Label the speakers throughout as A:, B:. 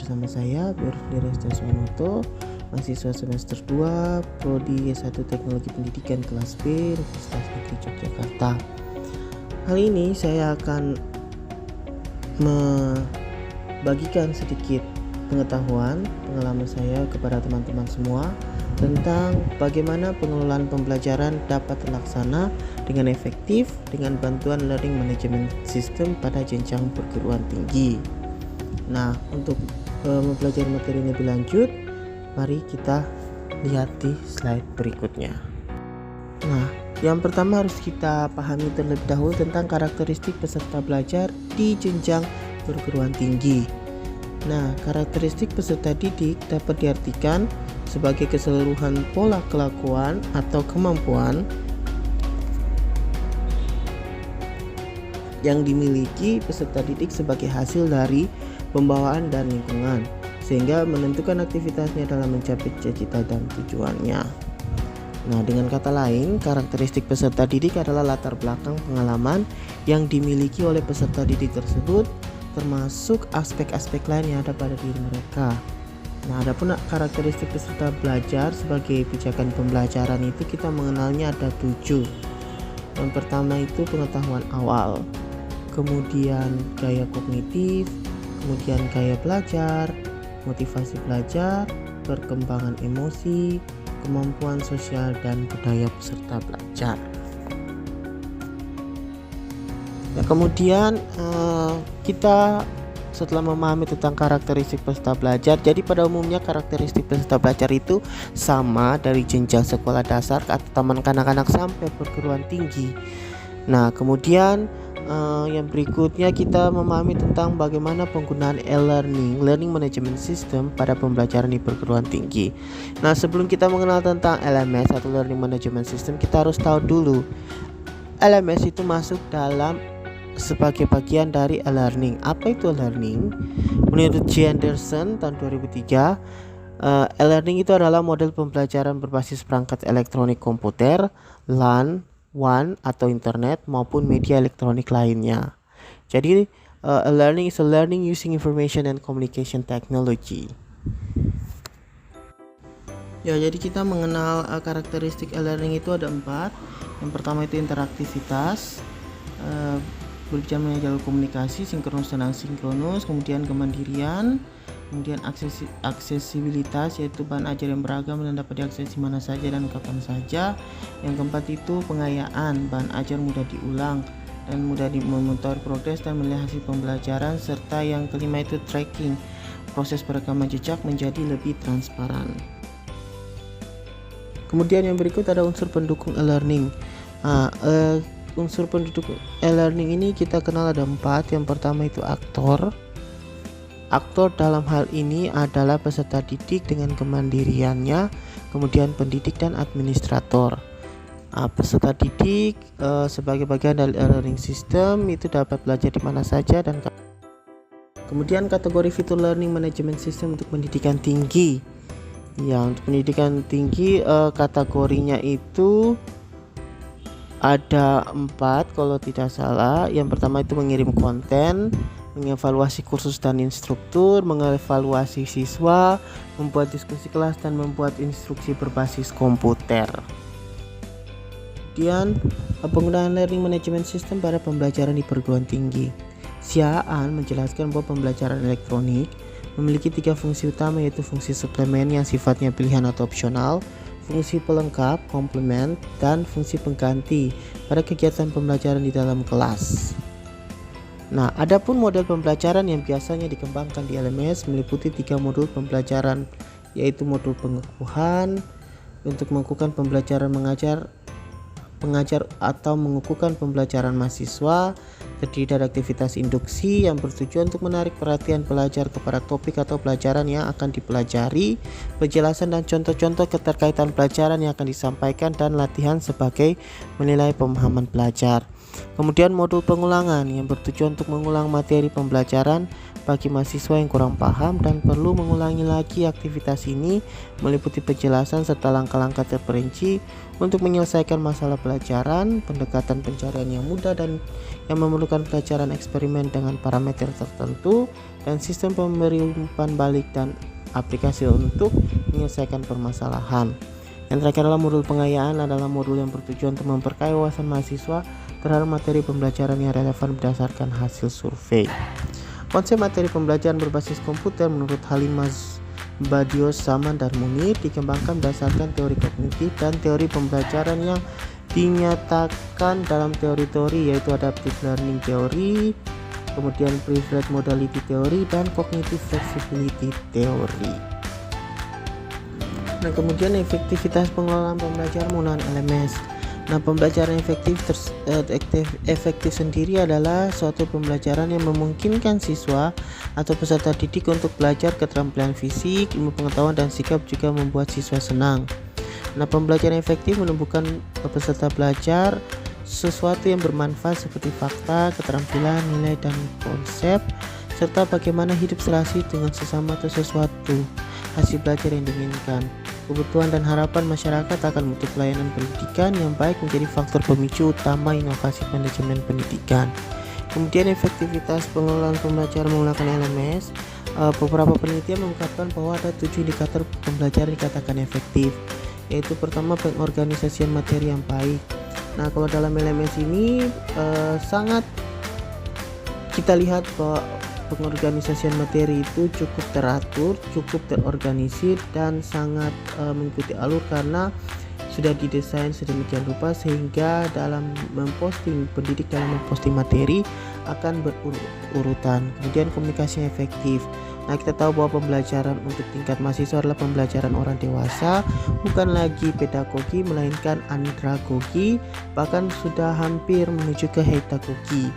A: bersama saya Berfli Restaswanoto, mahasiswa semester 2 Prodi S1 Teknologi Pendidikan kelas B Universitas Negeri Yogyakarta. Kali ini saya akan membagikan sedikit pengalaman saya kepada teman-teman semua tentang bagaimana pengelolaan pembelajaran dapat terlaksana dengan efektif dengan bantuan Learning Management System pada jenjang perguruan tinggi. Nah, untuk mempelajari materi ini lebih lanjut, mari kita lihat di slide berikutnya. Nah, yang pertama harus kita pahami terlebih dahulu tentang karakteristik peserta belajar di jenjang perguruan tinggi. Nah, karakteristik peserta didik dapat diartikan sebagai keseluruhan pola kelakuan atau kemampuan yang dimiliki peserta didik sebagai hasil dari pembawaan dan lingkungan, sehingga menentukan aktivitasnya dalam mencapai cita-cita dan tujuannya. Nah, dengan kata lain, karakteristik peserta didik adalah latar belakang pengalaman yang dimiliki oleh peserta didik tersebut, termasuk aspek-aspek lain yang ada pada diri mereka. Nah, adapun karakteristik peserta belajar sebagai pijakan pembelajaran itu kita mengenalnya ada 7. Yang pertama itu pengetahuan awal, kemudian gaya kognitif, kemudian gaya belajar, motivasi belajar, perkembangan emosi, kemampuan sosial, dan budaya peserta belajar. Nah, kemudian kita setelah memahami tentang karakteristik peserta belajar, jadi pada umumnya karakteristik peserta belajar itu sama dari jenjang sekolah dasar atau taman kanak-kanak sampai perguruan tinggi. Nah, kemudian yang berikutnya kita memahami tentang bagaimana penggunaan Learning Management System pada pembelajaran di perguruan tinggi. Nah, sebelum kita mengenal tentang LMS atau Learning Management System, kita harus tahu dulu LMS itu masuk dalam sebagai bagian dari e-learning. Apa itu e-learning? Menurut J. Anderson tahun 2003, e-learning itu adalah model pembelajaran berbasis perangkat elektronik komputer, LAN, WAN atau internet maupun media elektronik lainnya. Jadi e-learning is a learning using information and communication technology. Ya, jadi kita mengenal karakteristik e-learning itu ada 4. Yang pertama itu interaktivitas, berbicara mengenai jalur komunikasi, sinkronus dan asinkronus, kemudian kemandirian, kemudian aksesibilitas, yaitu bahan ajar yang beragam dan dapat diakses di mana saja dan kapan saja. Yang keempat itu pengayaan, bahan ajar mudah diulang dan mudah memonitor progres dan melihat hasil pembelajaran. Serta yang kelima itu tracking, proses perekaman jejak menjadi lebih transparan. Kemudian yang berikut ada unsur pendukung e-learning. Unsur pendukung e-learning ini kita kenal ada 4. Yang pertama itu aktor. Aktor dalam hal ini adalah peserta didik dengan kemandiriannya, kemudian pendidik dan administrator. Peserta didik sebagai bagian dari e-learning system itu dapat belajar di mana saja dan kemudian kategori fitur Learning Management System untuk pendidikan tinggi. Ya, untuk pendidikan tinggi kategorinya itu ada 4 kalau tidak salah. Yang pertama itu mengirim konten, mengevaluasi kursus dan instruktur, mengevaluasi siswa, membuat diskusi kelas, dan membuat instruksi berbasis komputer. Kemudian penggunaan Learning Management System pada pembelajaran di perguruan tinggi. Siaan menjelaskan bahwa pembelajaran elektronik memiliki 3 fungsi utama, yaitu fungsi suplemen yang sifatnya pilihan atau opsional, fungsi pelengkap, komplement, dan fungsi pengganti pada kegiatan pembelajaran di dalam kelas. Nah, adapun model pembelajaran yang biasanya dikembangkan di LMS meliputi 3 modul pembelajaran, yaitu modul pengukuhan untuk mengukuhkan pembelajaran pengajar atau mengukuhkan pembelajaran mahasiswa, terdiri dari aktivitas induksi yang bertujuan untuk menarik perhatian pelajar kepada topik atau pelajaran yang akan dipelajari, penjelasan dan contoh-contoh keterkaitan pelajaran yang akan disampaikan, dan latihan sebagai menilai pemahaman pelajar. Kemudian modul pengulangan yang bertujuan untuk mengulang materi pembelajaran bagi mahasiswa yang kurang paham dan perlu mengulangi lagi aktivitas ini, meliputi penjelasan serta langkah-langkah terperinci untuk menyelesaikan masalah pelajaran, pendekatan pencarian yang mudah dan yang memerlukan pelajaran eksperimen dengan parameter tertentu, dan sistem pemberi umpan balik dan aplikasi untuk menyelesaikan permasalahan. Yang terakhir adalah modul pengayaan, adalah modul yang bertujuan untuk memperkaya wawasan mahasiswa terhadap materi pembelajaran yang relevan berdasarkan hasil survei. Konsep materi pembelajaran berbasis komputer menurut Halimah Badios, Zaman, dan Munir dikembangkan berdasarkan teori kognitif dan teori pembelajaran yang dinyatakan dalam teori-teori, yaitu adaptive learning theory, kemudian preferred modality theory, dan cognitive flexibility theory. Nah, kemudian efektivitas pengelolaan pembelajaran menggunakan LMS. Nah, pembelajaran efektif sendiri adalah suatu pembelajaran yang memungkinkan siswa atau peserta didik untuk belajar keterampilan fisik, ilmu pengetahuan, dan sikap, juga membuat siswa senang. Nah, pembelajaran efektif menumbuhkan peserta belajar sesuatu yang bermanfaat seperti fakta, keterampilan, nilai, dan konsep, serta bagaimana hidup serasi dengan sesama atau sesuatu hasil belajar yang diinginkan. Kebutuhan dan harapan masyarakat akan mutu pelayanan pendidikan yang baik menjadi faktor pemicu utama inovasi manajemen pendidikan. Kemudian efektivitas pengelolaan pembelajaran menggunakan LMS. Beberapa penelitian mengungkapkan bahwa ada 7 indikator pembelajaran dikatakan efektif, yaitu pertama, pengorganisasian materi yang baik. Nah, kalau dalam LMS ini sangat kita lihat bahwa pengorganisasian materi itu cukup teratur, cukup terorganisir, dan sangat mengikuti alur karena sudah didesain sedemikian rupa sehingga dalam memposting, pendidik dalam memposting materi akan berurutan. Kemudian komunikasi yang efektif. Nah, kita tahu bahwa pembelajaran untuk tingkat mahasiswa adalah pembelajaran orang dewasa, bukan lagi pedagogi melainkan andragogi, bahkan sudah hampir menuju ke hedagogi.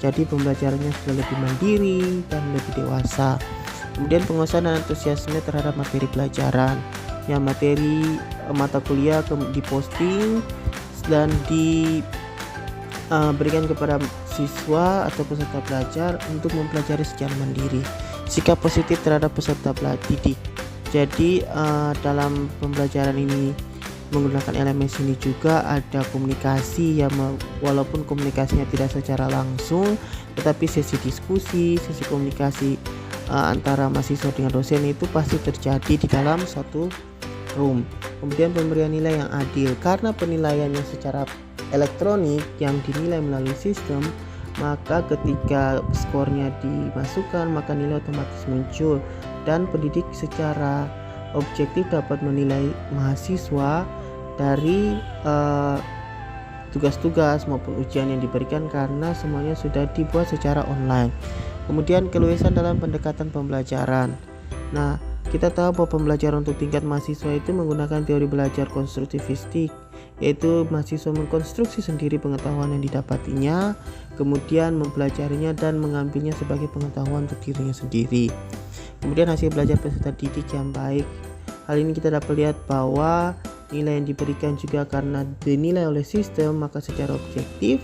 A: Jadi pembelajarannya sudah lebih mandiri dan lebih dewasa. Kemudian penguasaan dan antusiasme terhadap materi pelajaran. Yang materi mata kuliah diposting dan diberikan kepada siswa atau peserta belajar untuk mempelajari secara mandiri. Sikap positif terhadap peserta didik. Jadi dalam pembelajaran ini menggunakan LMS ini juga ada komunikasi ya, walaupun komunikasinya tidak secara langsung, tetapi sesi diskusi, sesi komunikasi antara mahasiswa dengan dosen itu pasti terjadi di dalam satu room. Kemudian pemberian nilai yang adil, karena penilaiannya secara elektronik yang dinilai melalui sistem, maka ketika skornya dimasukkan maka nilai otomatis muncul, dan pendidik secara objektif dapat menilai mahasiswa dari tugas-tugas maupun ujian yang diberikan karena semuanya sudah dibuat secara online. Kemudian keluasan dalam pendekatan pembelajaran. Nah, kita tahu bahwa pembelajaran untuk tingkat mahasiswa itu menggunakan teori belajar konstruktivistik, yaitu mahasiswa mengkonstruksi sendiri pengetahuan yang didapatinya, kemudian mempelajarinya dan mengambilnya sebagai pengetahuan untuk dirinya sendiri. Kemudian hasil belajar peserta didik yang baik. Hal ini kita dapat lihat bahwa nilai yang diberikan juga karena dinilai oleh sistem, maka secara objektif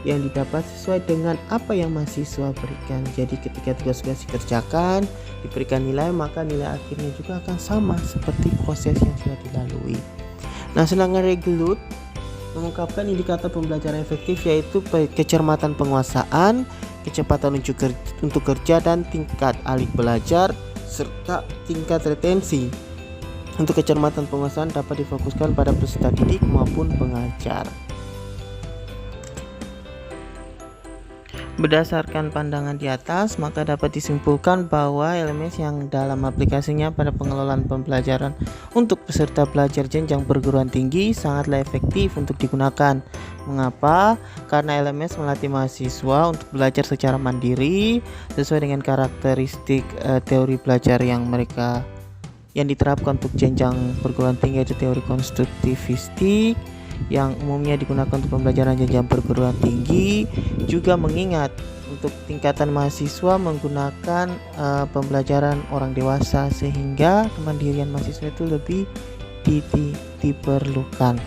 A: yang didapat sesuai dengan apa yang mahasiswa berikan. Jadi ketika tugas-tugas dikerjakan, diberikan nilai, maka nilai akhirnya juga akan sama seperti proses yang sudah dilalui. Nah, sedangkan Regelut mengungkapkan indikator pembelajaran efektif yaitu kecermatan penguasaan, kecepatan untuk kerja, dan tingkat alih belajar serta tingkat retensi. Untuk kecermatan penguasaan dapat difokuskan pada peserta didik maupun pengajar. Berdasarkan pandangan di atas, maka dapat disimpulkan bahwa LMS yang dalam aplikasinya pada pengelolaan pembelajaran untuk peserta belajar jenjang perguruan tinggi sangatlah efektif untuk digunakan. Mengapa? Karena LMS melatih mahasiswa untuk belajar secara mandiri sesuai dengan karakteristik teori belajar yang diterapkan untuk jenjang perguruan tinggi, yaitu teori konstruktivistik yang umumnya digunakan untuk pembelajaran jenjang perguruan tinggi. Juga mengingat untuk tingkatan mahasiswa menggunakan pembelajaran orang dewasa sehingga kemandirian mahasiswa itu lebih diperlukan.